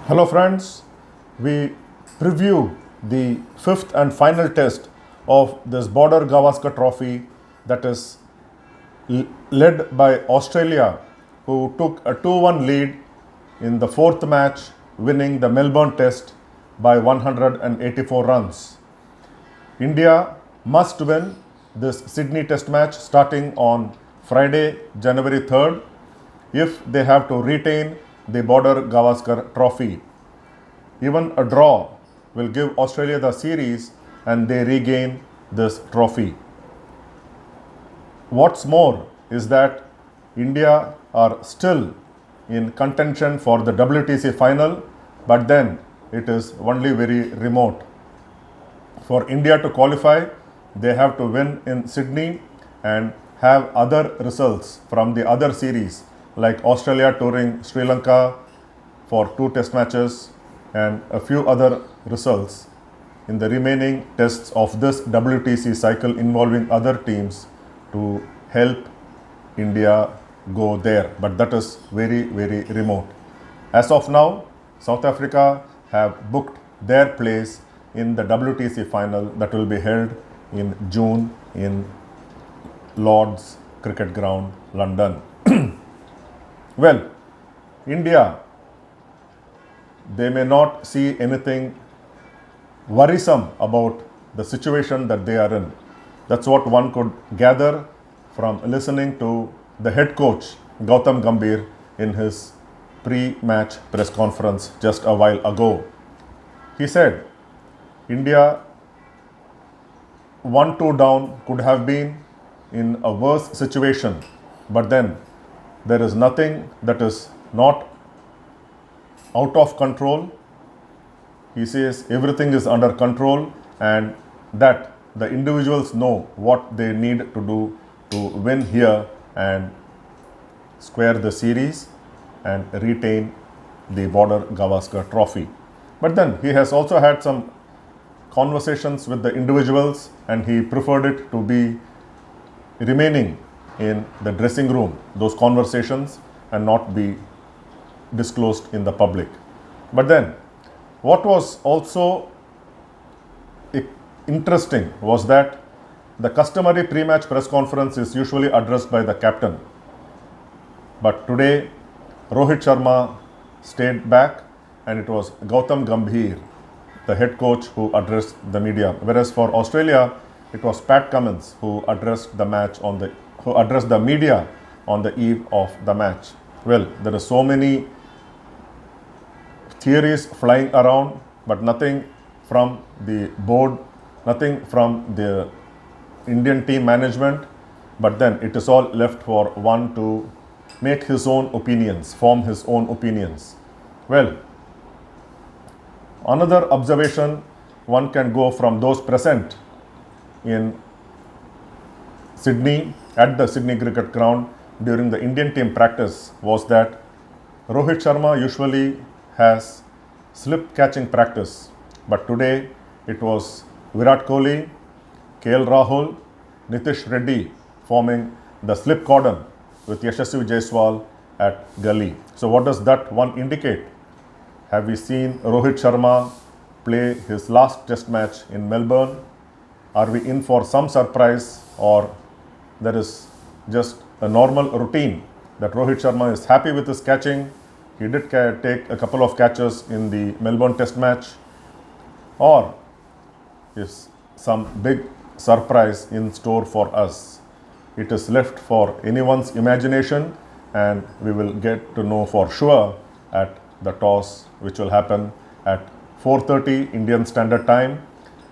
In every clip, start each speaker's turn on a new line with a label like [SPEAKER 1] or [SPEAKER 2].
[SPEAKER 1] Hello friends, we preview the fifth and final test of this Border-Gavaskar Trophy that is led by Australia, who took a 2-1 lead in the fourth match, winning the Melbourne test by 184 runs. India must win this Sydney test match starting on Friday, January 3rd, if they have to retain the Border-Gavaskar Trophy. Even a draw will give Australia the series and they regain this trophy. What's more is that India are still in contention for the WTC final, but then it is only very remote. For India to qualify, they have to win in Sydney and have other results from the other series, like Australia touring Sri Lanka for 2 test matches and a few other results in the remaining tests of this WTC cycle involving other teams to help India go there. But that is very, very remote. As of now, South Africa have booked their place in the WTC final that will be held in June in Lord's Cricket Ground, London. Well, India, they may not see anything worrisome about the situation that they are in. That's what one could gather from listening to the head coach, Gautam Gambhir, in his pre-match press conference just a while ago. He said, India 1-2 down could have been in a worse situation, but then there is nothing that is not out of control. He says everything is under control and that the individuals know what they need to do to win here and square the series and retain the Border-Gavaskar Trophy. But then he has also had some conversations with the individuals and he preferred it to be remaining in the dressing room, those conversations, and not be disclosed in the public. But then what was also interesting was that the customary pre-match press conference is usually addressed by the captain. But today Rohit Sharma stayed back and it was Gautam Gambhir, the head coach, who addressed the media. Whereas for Australia, it was Pat Cummins who addressed the media on the eve of the match. Well, there are so many theories flying around, but nothing from the board, nothing from the Indian team management. But then it is all left for one to make his own opinions, form his own opinions. Well, another observation one can go from those present in Sydney, at the Sydney Cricket Ground during the Indian team practice, was that Rohit Sharma usually has slip catching practice, but today it was Virat Kohli, KL Rahul, Nitish Reddy forming the slip cordon with Yashasvi Jaiswal at Gully. So what does that one indicate? Have we seen Rohit Sharma play his last test match in Melbourne? Are we in for some surprise, or there is just a normal routine that Rohit Sharma is happy with his catching? He did take a couple of catches in the Melbourne test match, or is some big surprise in store for us? It is left for anyone's imagination, and we will get to know for sure at the toss, which will happen at 4:30 Indian Standard Time,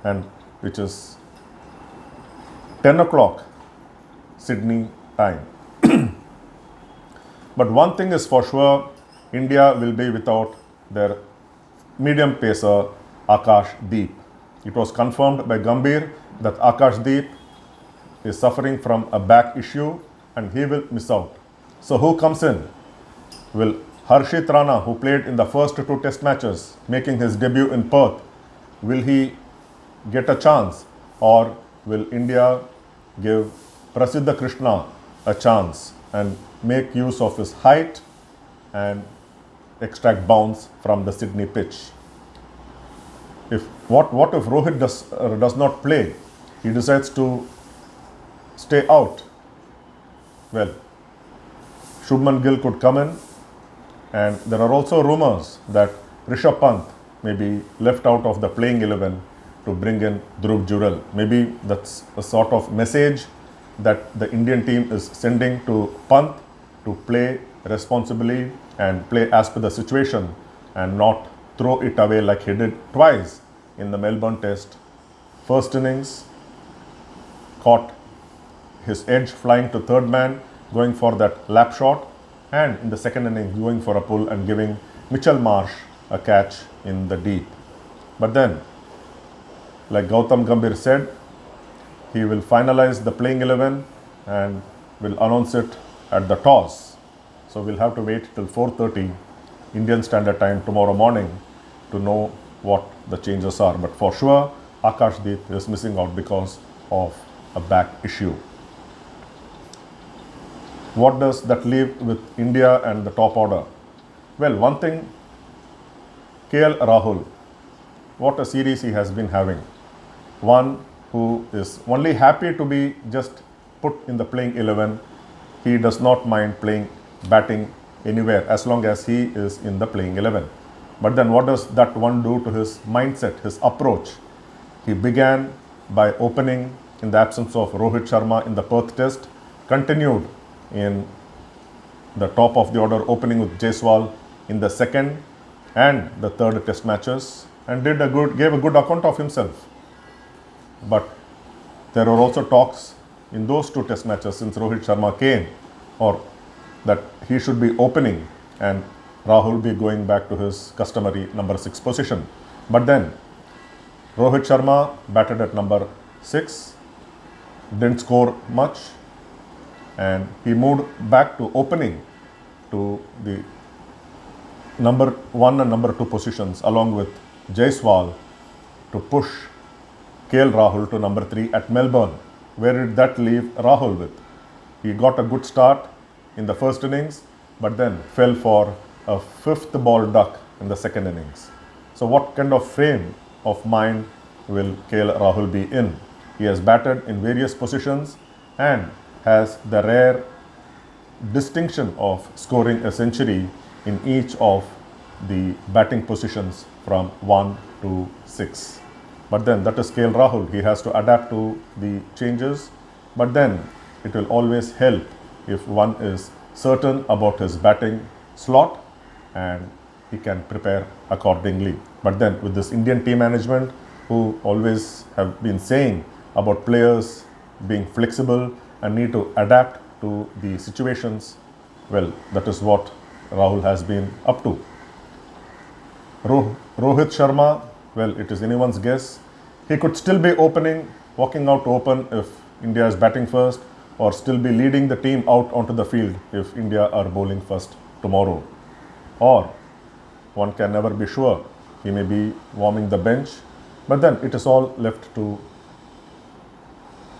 [SPEAKER 1] and which is 10 o'clock Sydney time. But one thing is for sure, India will be without their medium pacer Akash Deep. It was confirmed by Gambhir that Akash Deep is suffering from a back issue and he will miss out. So who comes in? Will Harshit Rana, who played in the first 2 test matches, making his debut in Perth, will he get a chance, or will India give Prasiddha Krishna a chance and make use of his height and extract bounce from the Sydney pitch. What if Rohit does not play? He decides to stay out. Well, Shubman Gill could come in, and there are also rumors that Rishabh Pant may be left out of the playing 11 to bring in Dhruv Jurel. Maybe that's a sort of message that the Indian team is sending to Pant to play responsibly and play as per the situation and not throw it away like he did twice in the Melbourne Test. First innings, caught his edge flying to third man, going for that lap shot, and in the second innings going for a pull and giving Mitchell Marsh a catch in the deep. But then, like Gautam Gambhir said, he will finalize the playing 11 and will announce it at the toss. So we'll have to wait till 4:30 Indian Standard Time tomorrow morning to know what the changes are. But for sure, Akashdeep is missing out because of a back issue. What does that leave with India and the top order? Well, one thing, KL Rahul, what a series he has been having. One who is only happy to be just put in the playing 11. He does not mind playing batting anywhere as long as he is in the playing 11. But then what does that one do to his mindset, his approach? He began by opening in the absence of Rohit Sharma in the Perth Test, continued in the top of the order opening with Jaiswal in the second and the third Test matches, and gave a good account of himself. But there were also talks in those two Test matches since Rohit Sharma came, or that he should be opening and Rahul be going back to his customary number 6 position. But then Rohit Sharma batted at number 6, didn't score much, and he moved back to opening to the number 1 and number 2 positions along with Jaiswal to push KL Rahul to number 3 at Melbourne. Where did that leave Rahul with? He got a good start in the first innings, but then fell for a 5th ball duck in the second innings. So what kind of frame of mind will KL Rahul be in? He has batted in various positions and has the rare distinction of scoring a century in each of the batting positions from 1 to 6. But then that is KL Rahul. He has to adapt to the changes, but then it will always help if one is certain about his batting slot and he can prepare accordingly. But then with this Indian team management, who always have been saying about players being flexible and need to adapt to the situations, well, that is what Rahul has been up to. Rohit Sharma, well, it is anyone's guess. He could still be opening, walking out to open if India is batting first, or still be leading the team out onto the field if India are bowling first tomorrow. Or one can never be sure. He may be warming the bench, but then it is all left to.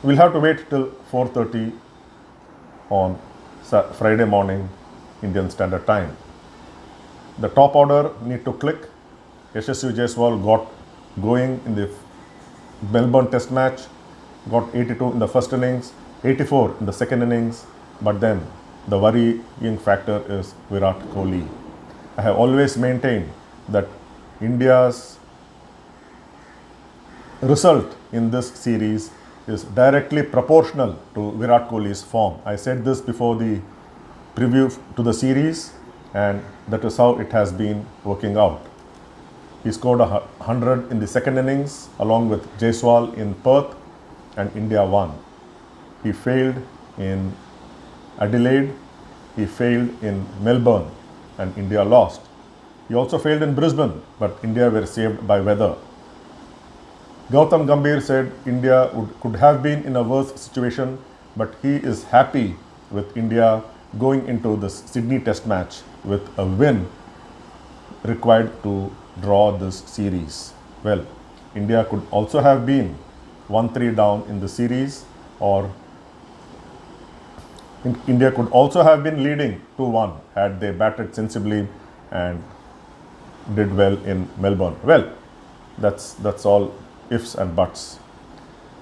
[SPEAKER 1] We'll have to wait till 4:30 on Friday morning, Indian Standard Time. The top order need to click. Yashasvi Jaiswal got going in the Melbourne Test match, got 82 in the first innings, 84 in the second innings, but then the worrying factor is Virat Kohli. I have always maintained that India's result in this series is directly proportional to Virat Kohli's form. I said this before the preview to the series, and that is how it has been working out. He scored 100 in the second innings along with Jaiswal in Perth, and India won. He failed in Adelaide, he failed in Melbourne, and India lost. He also failed in Brisbane, but India were saved by weather. Gautam Gambhir said India could have been in a worse situation, but he is happy with India going into this Sydney Test match with a win required to draw this series. Well, India could also have been 1-3 down in the series, or India could also have been leading 2-1 had they batted sensibly and did well in Melbourne. Well, that's all ifs and buts.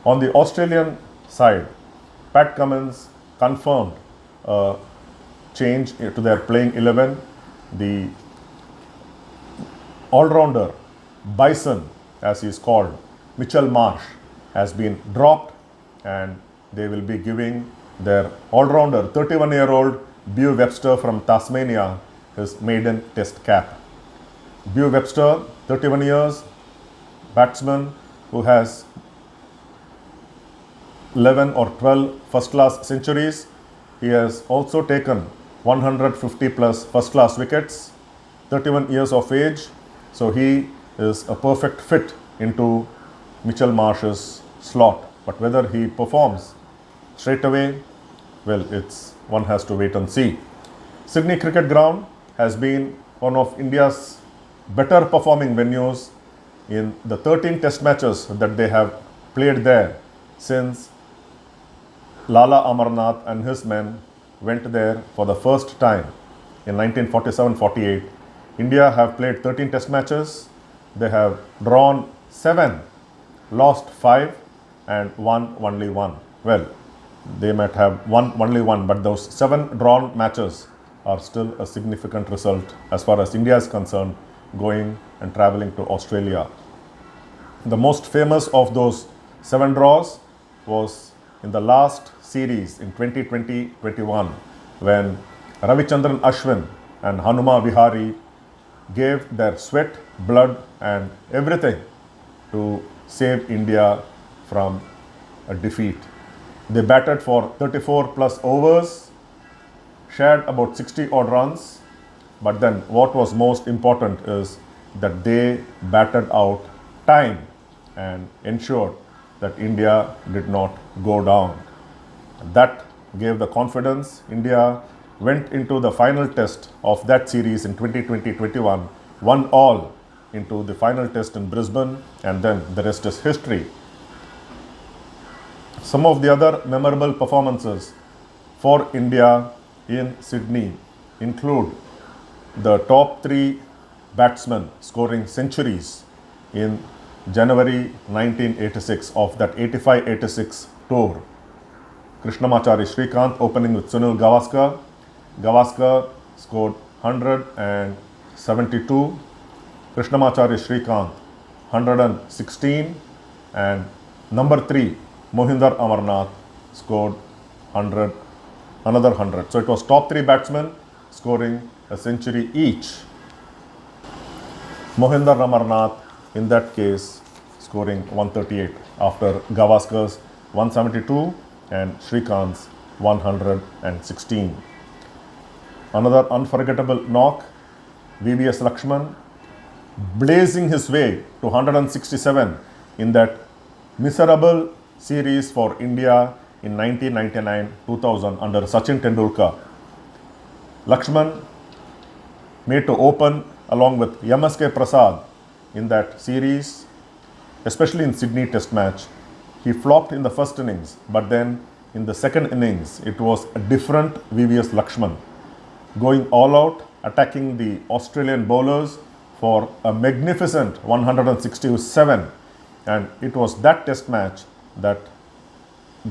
[SPEAKER 1] On the Australian side, Pat Cummins confirmed a change to their playing 11. The all-rounder Bison, as he is called, Mitchell Marsh, has been dropped, and they will be giving their all-rounder 31-year-old Beau Webster from Tasmania his maiden test cap. Beau Webster, 31 years, batsman who has 11 or 12 first-class centuries. He has also taken 150 plus first-class wickets, 31 years of age. So he is a perfect fit into Mitchell Marsh's slot. But whether he performs straight away, well, one has to wait and see. Sydney Cricket Ground has been one of India's better performing venues in the 13 test matches that they have played there since Lala Amarnath and his men went there for the first time in 1947-48. India have played 13 test matches. They have drawn 7, lost 5 and won only 1. Well, they might have won only 1, but those 7 drawn matches are still a significant result as far as India is concerned, going and traveling to Australia. The most famous of those 7 draws was in the last series in 2020-21, when Ravichandran Ashwin and Hanuma Vihari gave their sweat, blood and everything to save India from a defeat. They batted for 34 plus overs, shared about 60 odd runs, but then what was most important is that they batted out time and ensured that India did not go down. That gave the confidence. India went into the final test of that series in 2020-21, won all into the final test in Brisbane, and then the rest is history. Some of the other memorable performances for India in Sydney include the top 3 batsmen scoring centuries in January 1986 of that 85-86 tour. Krishnamachari Srikanth opening with Sunil Gavaskar. Gavaskar scored 172. Krishnamachari Srikanth 116, and number 3 Mohinder Amarnath scored 100, another 100. So it was top 3 batsmen scoring a century each. Mohinder Amarnath in that case scoring 138 after Gavaskar's 172 and Srikanth's 116. Another unforgettable knock, VVS Lakshman blazing his way to 167 in that miserable series for India in 1999-2000 under Sachin Tendulkar. Lakshman made to open along with MSK Prasad in that series, especially in Sydney Test match. He flopped in the first innings, but then in the second innings, it was a different VVS Lakshman, going all out, attacking the Australian bowlers for a magnificent 167, and it was that test match that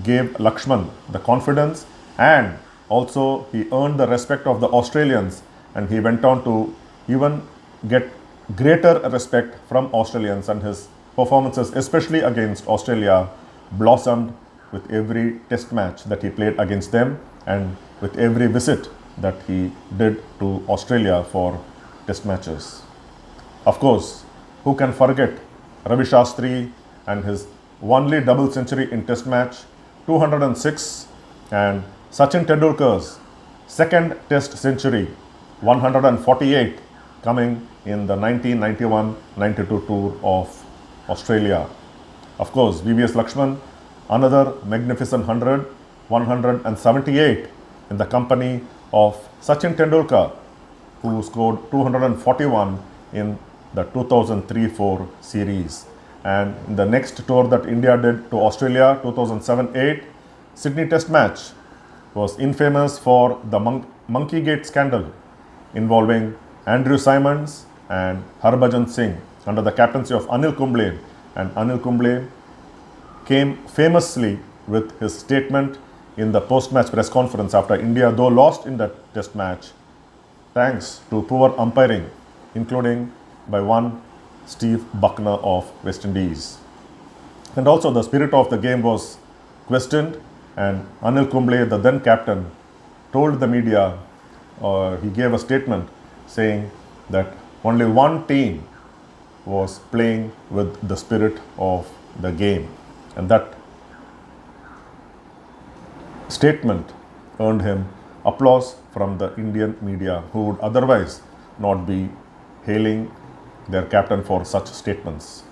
[SPEAKER 1] gave Lakshman the confidence, and also he earned the respect of the Australians, and he went on to even get greater respect from Australians, and his performances, especially against Australia, blossomed with every test match that he played against them and with every visit that he did to Australia for test matches. Of course, who can forget Ravi Shastri and his only double century in test match, 206, and Sachin Tendulkar's second test century, 148, coming in the 1991-92 tour of Australia. Of course, VVS Lakshman, another magnificent 100, 178 in the company of Sachin Tendulkar, who scored 241 in the 2003-04 series. And in the next tour that India did to Australia, 2007-08, Sydney Test match was infamous for the Monkey Gate scandal involving Andrew Simons and Harbhajan Singh under the captaincy of Anil Kumble. And Anil Kumble came famously with his statement in the post-match press conference after India, though lost in that test match, thanks to poor umpiring, including by one Steve Buckner of West Indies. And also the spirit of the game was questioned, and Anil Kumble, the then captain, told the media, he gave a statement saying that only one team was playing with the spirit of the game, and that statement earned him applause from the Indian media, who would otherwise not be hailing their captain for such statements.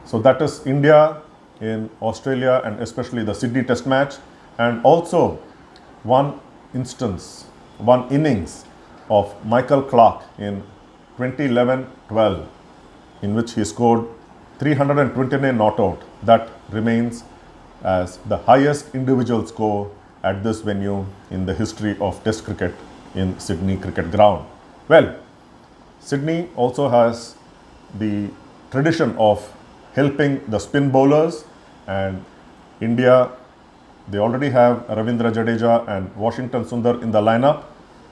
[SPEAKER 1] So that is India in Australia, and especially the Sydney Test match, and also one instance, one innings of Michael Clarke in 2011-12, in which he scored 329 not out. That remains as the highest individual score at this venue in the history of Test cricket in Sydney Cricket Ground. Well, Sydney also has the tradition of helping the spin bowlers, and India, they already have Ravindra Jadeja and Washington Sundar in the lineup.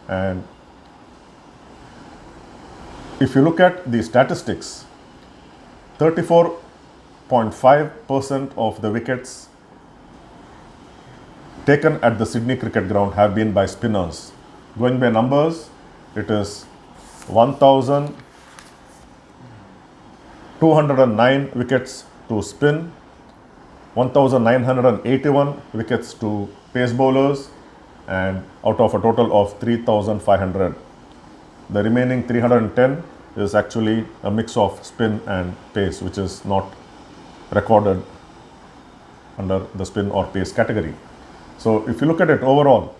[SPEAKER 1] And if you look at the statistics, 34.5% of the wickets taken at the Sydney Cricket Ground have been by spinners. Going by numbers, it is 1,209 wickets to spin, 1,981 wickets to pace bowlers, and out of a total of 3,500. The remaining 310 is actually a mix of spin and pace, which is not recorded under the spin or pace category. So if you look at it overall,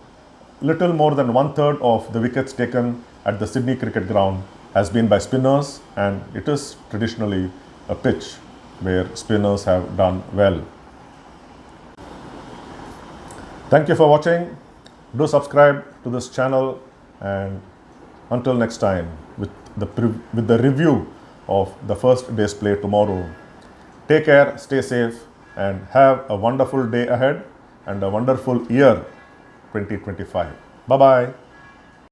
[SPEAKER 1] little more than 1/3 of the wickets taken at the Sydney Cricket Ground has been by spinners, and it is traditionally a pitch where spinners have done well. Thank you for watching. Do subscribe to this channel, and until next time with the review of the first day's play tomorrow. Take care, stay safe, and have a wonderful day ahead and a wonderful year 2025. Bye-bye.